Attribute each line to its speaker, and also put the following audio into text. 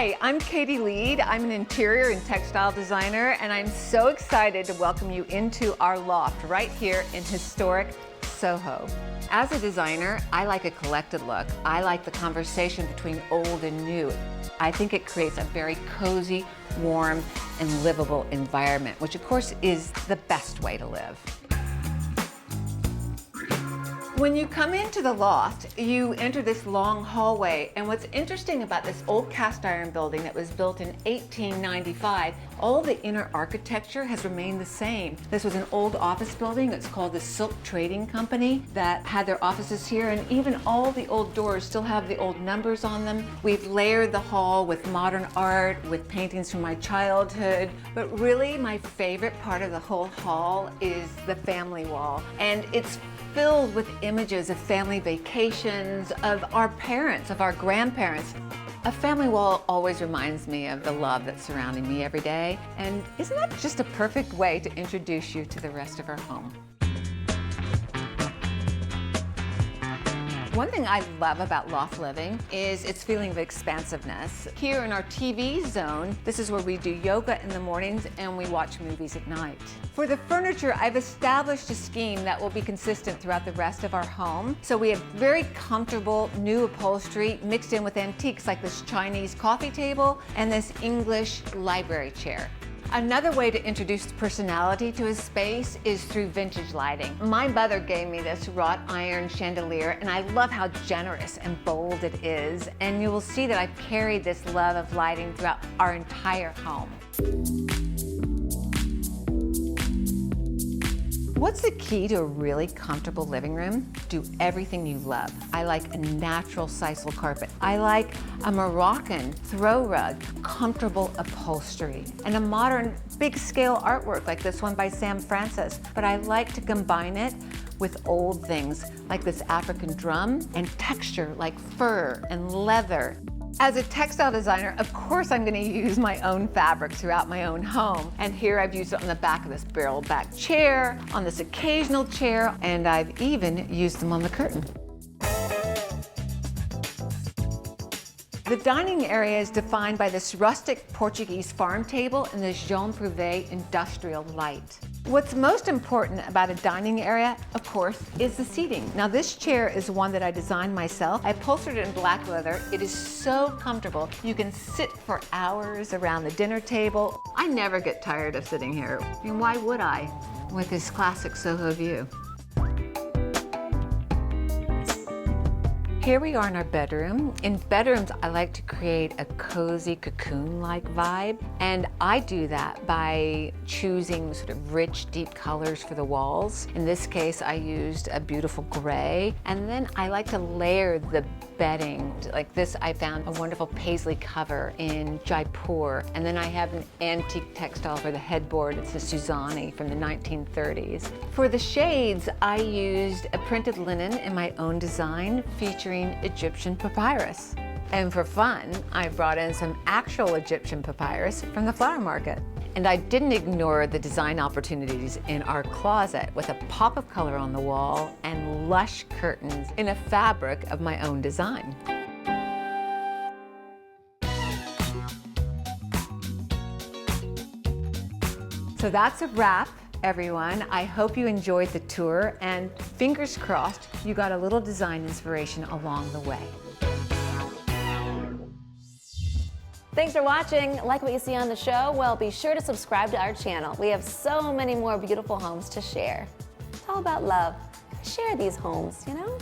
Speaker 1: Hi, I'm Katie Leede. I'm an interior and textile designer, and I'm so excited to welcome you into our loft right here in historic SoHo. As a designer, I like a collected look. I like the conversation between old and new. I think it creates a very cozy, warm, and livable environment, which of course is the best way to live. When you come into the loft, you enter this long hallway, and what's interesting about this old cast iron building that was built in 1895, all the inner architecture has remained the same. This was an old office building. It's called the Silk Trading Company that had their offices here, and even all the old doors still have the old numbers on them. We've layered the hall with modern art, with paintings from my childhood, but really my favorite part of the whole hall is the family wall, and it's filled with images of family vacations, of our parents, of our grandparents. A family wall always reminds me of the love that's surrounding me every day, and isn't that just a perfect way to introduce you to the rest of our home? One thing I love about loft living is its feeling of expansiveness. Here in our TV zone, this is where we do yoga in the mornings and we watch movies at night. For the furniture, I've established a scheme that will be consistent throughout the rest of our home. So we have very comfortable new upholstery mixed in with antiques like this Chinese coffee table and this English library chair. Another way to introduce personality to a space is through vintage lighting. My mother gave me this wrought iron chandelier, and I love how generous and bold it is. And you will see that I've carried this love of lighting throughout our entire home. What's the key to a really comfortable living room? Do everything you love. I like a natural sisal carpet. I like a Moroccan throw rug, comfortable upholstery, and a modern big scale artwork like this one by Sam Francis. But I like to combine it with old things like this African drum and texture like fur and leather. As a textile designer, of course I'm going to use my own fabrics throughout my own home. And here I've used it on the back of this barrel back chair, on this occasional chair, and I've even used them on the curtain. The dining area is defined by this rustic Portuguese farm table and this Jean Prouvé industrial light. What's most important about a dining area, of course, is the seating. Now this chair is one that I designed myself. I upholstered it in black leather. It is so comfortable. You can sit for hours around the dinner table. I never get tired of sitting here. I mean, why would I? With this classic SoHo view. Here we are in our bedroom. In bedrooms, I like to create a cozy cocoon-like vibe, and I do that by choosing sort of rich, deep colors for the walls. In this case, I used a beautiful gray, and then I like to layer the bedding. Like this, I found a wonderful paisley cover in Jaipur, and then I have an antique textile for the headboard. It's a Suzani from the 1930s. For the shades, I used a printed linen in my own design, featuring Egyptian papyrus. And for fun, I brought in some actual Egyptian papyrus from the flower market. And I didn't ignore the design opportunities in our closet with a pop of color on the wall and lush curtains in a fabric of my own design. So that's a wrap, everyone. I hope you enjoyed the tour, and fingers crossed you got a little design inspiration along the way.
Speaker 2: Thanks for watching. Like what you see on the show? Well, be sure to subscribe to our channel. We have so many more beautiful homes to share. It's all about love. Share these homes, you know?